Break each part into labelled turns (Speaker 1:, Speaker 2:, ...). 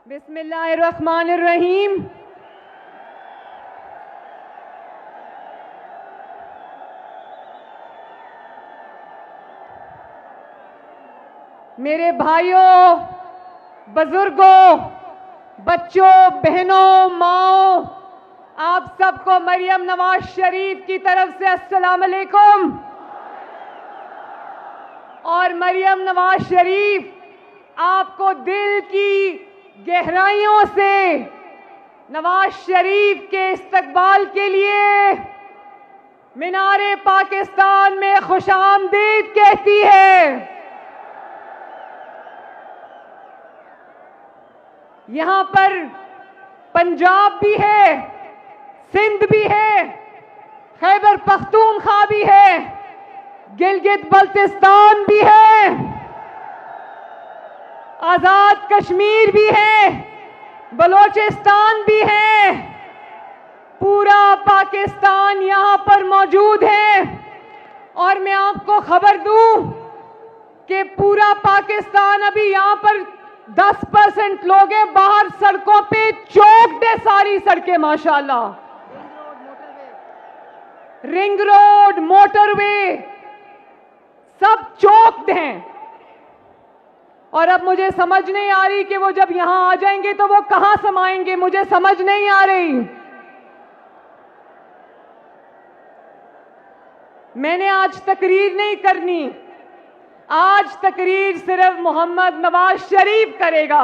Speaker 1: बिस्मिल्लाहिर्रहमानिर्रहीम। मेरे भाइयों, बुजुर्गों, बच्चों, बहनों, माओ, आप सबको मरियम नवाज शरीफ की तरफ से अस्सलाम अलैकुम। और मरियम नवाज शरीफ आपको दिल की गहराइयों से नवाज शरीफ के इस्तकबाल के लिए मीनारे पाकिस्तान में खुशामदीद कहती है। यहां पर पंजाब भी है, सिंध भी है, खैबर पख्तूनख्वा भी है, गिलगित बल्तिस्तान भी है, आजाद कश्मीर भी है, बलोचिस्तान भी है। पूरा पाकिस्तान यहां पर मौजूद है। और मैं आपको खबर दूं कि पूरा पाकिस्तान अभी यहां पर 10% लोग हैं, बाहर सड़कों पे चौक्ड है सारी सड़कें माशाल्लाह। रिंग रोड, मोटरवे सब चौक्ड हैं। और अब मुझे समझ नहीं आ रही कि वो जब यहां आ जाएंगे तो वो कहां समाएंगे, मुझे समझ नहीं आ रही। मैंने आज तकरीर नहीं करनी, आज तकरीर सिर्फ मोहम्मद नवाज शरीफ करेगा।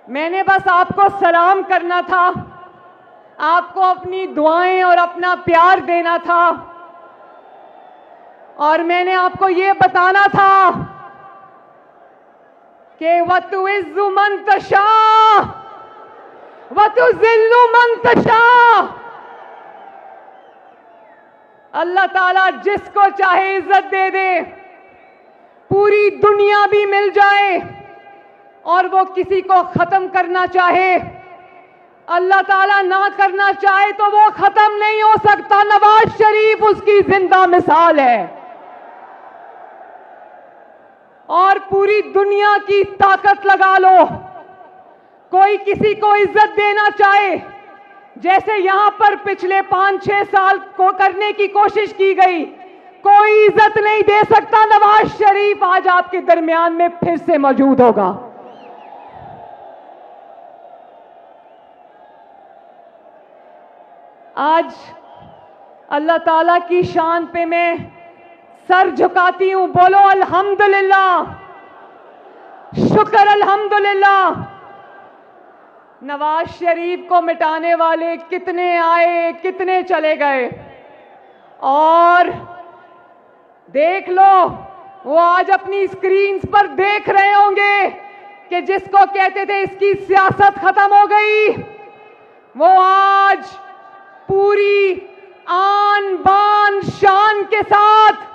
Speaker 1: मैंने बस आपको सलाम करना था, आपको अपनी दुआएं और अपना प्यार देना था। और मैंने आपको ये बताना था कि वतुइज़्ज़ु मन तशा वतुज़िल्लु मन तशा। अल्लाह ताला जिसको चाहे इज्जत दे दे। पूरी दुनिया भी मिल जाए और वो किसी को खत्म करना चाहे, अल्लाह ताला ना करना चाहे तो वो खत्म नहीं हो सकता। नवाज शरीफ उसकी जिंदा मिसाल है। और पूरी दुनिया की ताकत लगा लो, कोई किसी को इज्जत देना चाहे, जैसे यहां पर पिछले 5-6 साल को करने की कोशिश की गई, कोई इज्जत नहीं दे सकता। नवाज शरीफ आज आपके दरमियान में फिर से मौजूद होगा। आज अल्लाह ताला की शान पे मैं सर झुकाती हूं। बोलो अल्हम्दुलिल्लाह, शुक्र अल्हम्दुलिल्लाह। नवाज शरीफ को मिटाने वाले कितने आए, कितने चले गए। और देख लो, वो आज अपनी स्क्रीन्स पर देख रहे होंगे कि जिसको कहते थे इसकी सियासत खत्म हो गई, वो आज पूरी आन बान शान के साथ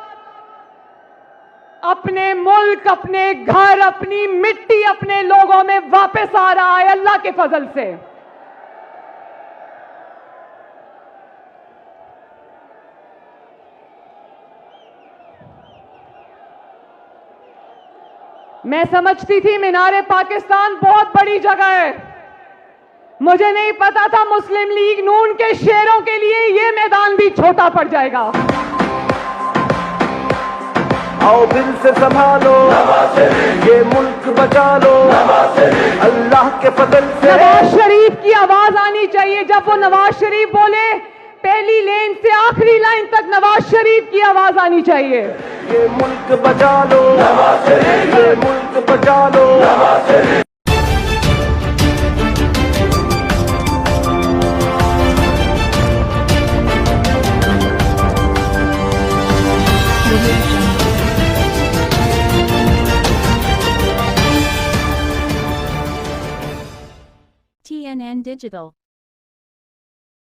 Speaker 1: अपने मुल्क, अपने घर, अपनी मिट्टी, अपने लोगों में वापस आ रहा है अल्लाह के फजल से। मैं समझती थी मीनारे पाकिस्तान बहुत बड़ी जगह है, मुझे नहीं पता था मुस्लिम लीग नून के शेरों के लिए ये मैदान भी छोटा पड़ जाएगा।
Speaker 2: आओ दिल से संभालो, ये मुल्क बचा लो अल्लाह के फजल से।
Speaker 1: नवाज शरीफ की आवाज आनी चाहिए। जब वो नवाज शरीफ बोले, पहली लेन से आखिरी लाइन तक नवाज शरीफ की आवाज आनी चाहिए।
Speaker 2: ये मुल्क बचा लो, ये मुल्क बचा लो।
Speaker 3: TNN Digital